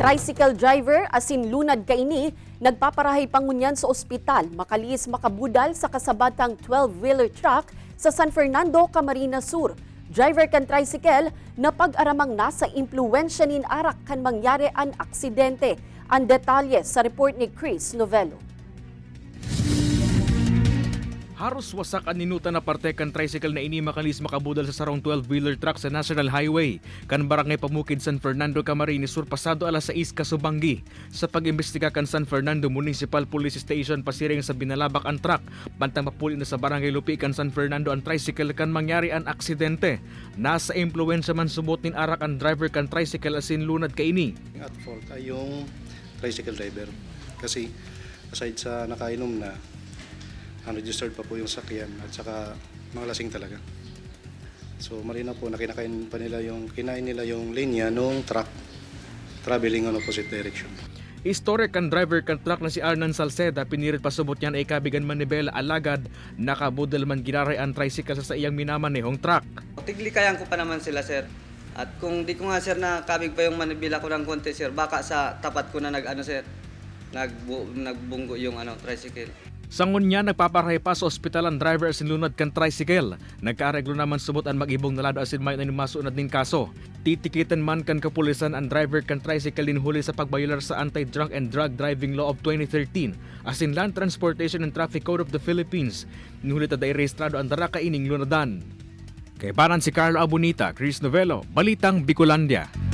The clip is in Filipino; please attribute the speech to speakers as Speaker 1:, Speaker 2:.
Speaker 1: Tricycle driver asin lunad kaini nagpaparahay pangunyan sa ospital makalis makabudal sa kasabatang 12-wheeler truck sa San Fernando, Camarines Sur. Driver kan tricycle na pag-aramang nasa impluwensya nin arak kan mangyari ang aksidente. Ang detalye sa report ni Chris Novello.
Speaker 2: Haros wasak ang ninuta na parte kan tricycle na ini makalis makabudal sa sarong 12-wheeler truck sa National Highway kan barangay Pamukid, San Fernando, Camarines Sur pasado alas 6 kasubanggi. Sa pag-imbestiga kan San Fernando Municipal Police Station pasiring sa binalabak ang truck bantang mapuli na sa barangay Lupi kan San Fernando ang tricycle kan mangyari ang aksidente. Nasa impluwensya man subot nin arak ang driver kan tricycle asin lunad kaini.
Speaker 3: At fault ay yung tricycle driver kasi aside sa nakainom na unregistered pa po yung sakyan at saka mga lasing talaga. So marina po na kinain nila yung linya nung truck traveling on opposite direction.
Speaker 2: Istorya kan driver kan truck na si Arnan Salceda pinirit pasubot niyan ay kabigan Manibela alagad nakabudal man ginaray ang tricycle sa iyang minamanehong truck.
Speaker 4: Tiglikayan ko pa naman sila, sir. At kung di ko nga, sir, nakabig pa yung Manibela ko ng konti, sir, baka sa tapat ko na nagbunggo yung tricycle.
Speaker 2: Sangon niya nagpaparahay pa sa ospital ang driver asin lunad kan tricycle. Nagkaareglo naman subot ang mag-ibong nalado asin may masunod nin kaso. Titikitan man kan kapulisan ang driver kan tricycle huli sa pagbayular sa Anti-Drunk and Drug Driving Law of 2013 asin Land Transportation and Traffic Code of the Philippines. Nihuli taday rehistrado ang dara kaining lunadan. Kay Baran si Carlo Abunita, Chris Novello, Balitang Bicolandia.